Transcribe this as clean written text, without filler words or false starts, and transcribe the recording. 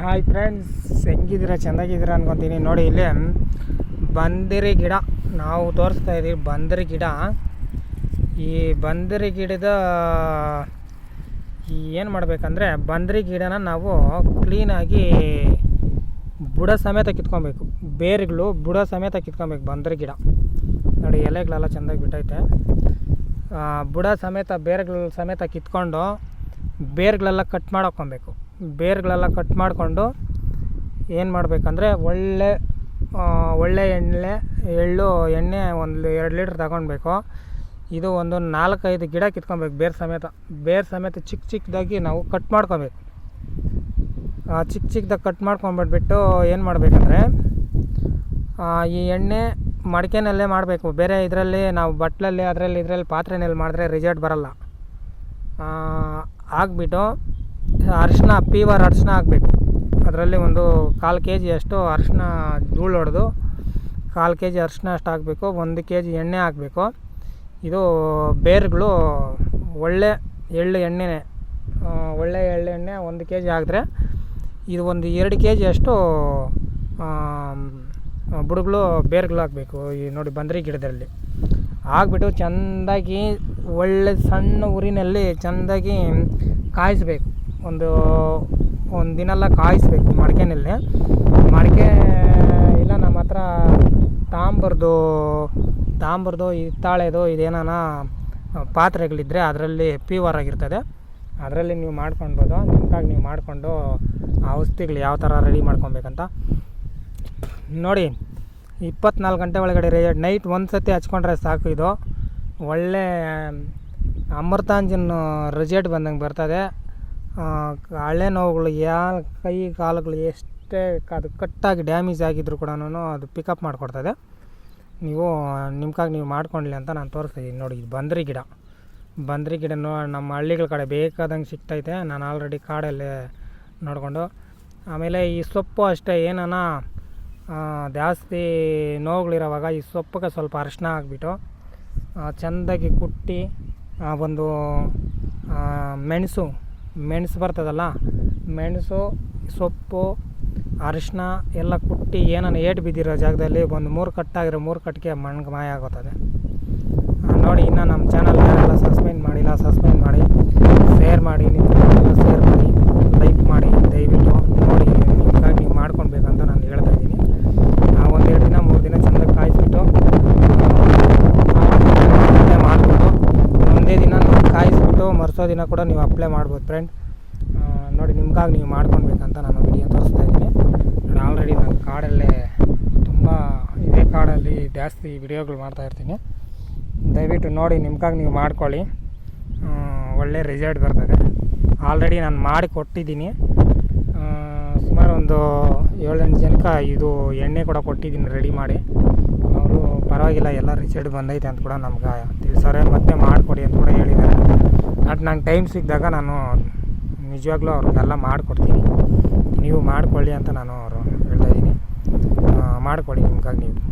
Hi friends, ಹೆಂಗಿದ್ದೀರಾ? ಚೆನ್ನಾಗಿದ್ದೀರಾ ಅನ್ಕೊತೀನಿ. ನೋಡಿ ಇಲ್ಲಿ ಬಂದಿರಿ ಗಿಡ ನಾವು ತೋರಿಸ್ತಾ ಇದ್ದೀವಿ. ಬಂದಿರಿ ಗಿಡ, ಈ ಬಂದಿರಿ ಗಿಡದ ಏನು ಮಾಡಬೇಕಂದ್ರೆ ಬಂದಿರಿ ಗಿಡನ ನಾವು ಕ್ಲೀನಾಗಿ ಬುಡ ಸಮೇತ ಕಿತ್ಕೊಬೇಕು. ಬೇರುಗಳು ಬುಡ ಸಮೇತ ಕಿತ್ಕೊಬೇಕು. ಬಂದಿರಿ ಗಿಡ ನೋಡಿ ಎಲೆಗಳೆಲ್ಲ ಚೆಂದಾಗಿ ಬಿಟ್ಟೈತೆ. ಬುಡ ಸಮೇತ ಬೇರುಗಳು ಸಮೇತ ಕಿತ್ಕೊಂಡು ಬೇರುಗಳೆಲ್ಲ ಕಟ್ ಮಾಡ್ಕೊಬೇಕು. ಬೇರುಗಳೆಲ್ಲ ಕಟ್ ಮಾಡಿಕೊಂಡು ಏನು ಮಾಡಬೇಕಂದ್ರೆ ಒಳ್ಳೆ ಎಣ್ಣೆ ಒಂದು 2 ಲೀಟ್ರ್ ತಗೊಳ್ಬೇಕು. ಇದು ಒಂದು 4-5 ಗಿಡ ಕಿತ್ಕೊಬೇಕು. ಬೇರು ಸಮೇತ ಚಿಕ್ಕದಾಗಿ ನಾವು ಕಟ್ ಮಾಡ್ಕೊಬೇಕು. ಚಿಕ್ಕದಾಗಿ ಕಟ್ ಮಾಡ್ಕೊಂಬಿಟ್ಬಿಟ್ಟು ಏನು ಮಾಡಬೇಕಂದ್ರೆ ಈ ಎಣ್ಣೆ ಮಡಿಕೆನಲ್ಲೇ ಮಾಡಬೇಕು. ಬೇರೆ ಇದರಲ್ಲಿ ನಾವು ಬಟ್ಲಲ್ಲಿ ಇದರಲ್ಲಿ ಪಾತ್ರೆನಲ್ಲಿ ಮಾಡಿದ್ರೆ ರಿಸಲ್ಟ್ ಬರಲ್ಲ. ಹಾಕ್ಬಿಟ್ಟು ಅರಿಶಿನ, ಪ್ಯೂರ್ ಅರಿಶಿನ ಹಾಕಬೇಕು. ಅದರಲ್ಲಿ ಒಂದು 1/4 kg ಅಷ್ಟು ಅರಿಶಿನ ಧೂಳು ಹೊಡೆದು 1/4 kg ಅರಿಶಿನ ಅಷ್ಟು ಹಾಕಬೇಕು. 1 kg ಎಣ್ಣೆ ಹಾಕಬೇಕು. ಇದು ಬೇರುಗಳು ಒಳ್ಳೆ ಎಣ್ಣೆ 1 kg ಹಾಕಿದ್ರೆ ಇದು ಒಂದು 2 kg ಅಷ್ಟು ಬುಡಗಳು ಬೇರುಗಳು ಹಾಕಬೇಕು. ಈ ನೋಡಿ ಬಂದಿರಿ ಗಿಡದಲ್ಲಿ ಹಾಕ್ಬಿಟ್ಟು ಚೆಂದಾಗಿ ಒಳ್ಳೆ ಸಣ್ಣ ಉರಿನಲ್ಲಿ ಚೆಂದಾಗಿ ಕಾಯಿಸ್ಬೇಕು. ಒಂದು ದಿನೆಲ್ಲ ಕಾಯಿಸ್ಬೇಕು ಮಡಿಕೆನಲ್ಲಿ. ಮಡಿಕೆ ಇಲ್ಲ ನಮ್ಮ ಹತ್ರ ತಾಂಬರ್ದು ಹಿತ್ತಾಳೆದು ಇದೇನಾನ ಪಾತ್ರೆಗಳಿದ್ದರೆ ಅದರಲ್ಲಿ ಪ್ಯೂರ್ ಆಗಿರ್ತದೆ. ಅದರಲ್ಲಿ ನೀವು ಮಾಡ್ಕೊಳ್ಬೋದು. ನಿಮ್ಗಾಗಿ ನೀವು ಮಾಡಿಕೊಂಡು ಆ ಔಷಧಿಗಳು ಯಾವ ಥರ ರೆಡಿ ಮಾಡ್ಕೊಬೇಕಂತ ನೋಡಿ. 24 ಗಂಟೆ ಒಳಗಡೆ ನೈಟ್ ಒಂದು ಸತಿ ಹಚ್ಕೊಂಡ್ರೆ ಸಾಕು. ಇದು ಒಳ್ಳೆ ಅಮೃತಾಂಜನ್ ರಿಸಲ್ಟ್ ಬಂದಂಗೆ ಬರ್ತದೆ. ಹಳೆ ನೋವುಗಳು ಕೈ ಕಾಲುಗಳು ಎಷ್ಟೇ ಅದು ಕಟ್ಟಾಗಿ ಡ್ಯಾಮೇಜ್ ಆಗಿದ್ರು ಕೂಡ ಅದು ಪಿಕಪ್ ಮಾಡಿಕೊಡ್ತದೆ. ನೀವು ನಿಮ್ಗಾಗಿ ನೀವು ಮಾಡ್ಕೊಳ್ಳಿ ಅಂತ ನಾನು ತೋರಿಸ್ತಾಯಿದ್ದೀನಿ. ನೋಡಿ ಇದು ಬಂದಿರಿ ಗಿಡ ನಮ್ಮ ಹಳ್ಳಿಗಳ ಕಡೆ ಬೇಕಾದಂಗೆ ಸಿಗ್ತೈತೆ. ನಾನು ಆಲ್ರೆಡಿ ಕಾಡಲ್ಲೇ ನೋಡಿಕೊಂಡು. ಆಮೇಲೆ ಈ ಸೊಪ್ಪು ಅಷ್ಟೇ, ಏನಾನ ಜಾಸ್ತಿ ನೋವುಗಳಿರೋವಾಗ ಈ ಸೊಪ್ಪಿಗೆ ಸ್ವಲ್ಪ ಅರಿಶಿನ ಹಾಕ್ಬಿಟ್ಟು ಚೆಂದಾಗಿ ಕುಟ್ಟಿ ಒಂದು ಮೆಣಸು ಬರ್ತದಲ್ಲ, ಮೆಣಸು, ಸೊಪ್ಪು, ಅರಿಶಿನ ಎಲ್ಲ ಕುಟ್ಟಿ ಏನಾನ ಏಟು ಬಿದ್ದಿರೋ ಜಾಗದಲ್ಲಿ ಒಂದು 3 ಕಟ್ಟಾಗಿರೋ 3 ಕಟ್ಟಿಗೆ ಮಣ್ಣಿಗೆ ಮಾಯ ಆಗೋತ್ತದೆ. ನೋಡಿ, ಇನ್ನು ನಮ್ಮ ಚಾನಲ್ ಯಾರೆಲ್ಲ ಸಬ್ಸ್ಕ್ರೈಬ್ ಮಾಡಿಲ್ಲ ಸಬ್ಸ್ಕ್ರೈಬ್ ಮಾಡಿ, ಶೇರ್ ಮಾಡಿ, ಶೇರ್ ಮಾಡಿ, ಲೈಕ್ ಮಾಡಿ. ದಯವಿಟ್ಟು ನೋಡಿ, ನಿಮ್ಗಾಗಿ ನೀವು ಮಾಡ್ಕೊಳ್ಬೇಕಂತ ನಾನು ಹೇಳ್ತಾ ಇದ್ದೀನಿ. 1-2 ದಿನ 3 ದಿನ ಚೆಂದಾಗಿ ಕಾಯಿಸ್ಬಿಟ್ಟು ಮಾಡಿಬಿಟ್ಟು ಒಂದೇ ದಿನ ಕಾಯಿಸ್ಬಿಟ್ಟು ಮರುಸೋ ದಿನ ಕೂಡ ನೀವು ಅಪ್ಲೈ ಮಾಡ್ಬೋದು ಫ್ರೆಂಡ್. ನೋಡಿ, ನಿಮ್ಗಾಗಿ ನೀವು ಮಾಡ್ಕೊಳ್ಬೇಕಂತ ನಾನು ವಿಡಿಯೋ ತೋರಿಸ್ತಾ ಇದ್ದೀನಿ. ನೋಡಿ, ಆಲ್ರೆಡಿ ನಾನು ಕಾಡಲ್ಲೇ ಇದೇ ಕಾಡಲ್ಲಿ ಜಾಸ್ತಿ ವಿಡಿಯೋಗಳು ಮಾಡ್ತಾಯಿರ್ತೀನಿ. ದಯವಿಟ್ಟು ನೋಡಿ, ನಿಮ್ಗಾಗಿ ನೀವು ಮಾಡ್ಕೊಳ್ಳಿ. ಒಳ್ಳೆ ರಿಸಲ್ಟ್ ಬರ್ತದೆ. ಆಲ್ರೆಡಿ ನಾನು ಮಾಡಿ ಕೊಟ್ಟಿದ್ದೀನಿ. ಸುಮಾರು ಒಂದು 7-8 ಜನಕ್ಕೆ ಇದು ಎಣ್ಣೆ ಕೂಡ ಕೊಟ್ಟಿದ್ದೀನಿ ರೆಡಿ ಮಾಡಿ. ಅವರು ಪರವಾಗಿಲ್ಲ, ಎಲ್ಲ ರಿಸಲ್ಟ್ ಬಂದೈತೆ ಅಂತ ಕೂಡ ನಮ್ಗೆ ತಿಳಿಸೋರೆ. ಮತ್ತೆ ಮಾಡಿಕೊಡಿ ಅಂತ ಕೂಡ ಹೇಳಿದ್ದಾರೆ. ಬಟ್ ನಂಗೆ ಟೈಮ್ ಸಿಕ್ಕಿದಾಗ ನಾನು ನಿಜವಾಗ್ಲೂ ಅವ್ರಿಗೆಲ್ಲ ಮಾಡಿಕೊಡ್ತೀನಿ. ನೀವು ಮಾಡಿಕೊಳ್ಳಿ ಅಂತ ನಾನು ಹೇಳ್ತಾಯಿದ್ದೀನಿ. ಮಾಡಿಕೊಡಿ ನಿಮ್ಗಾಗಿ ನೀವು.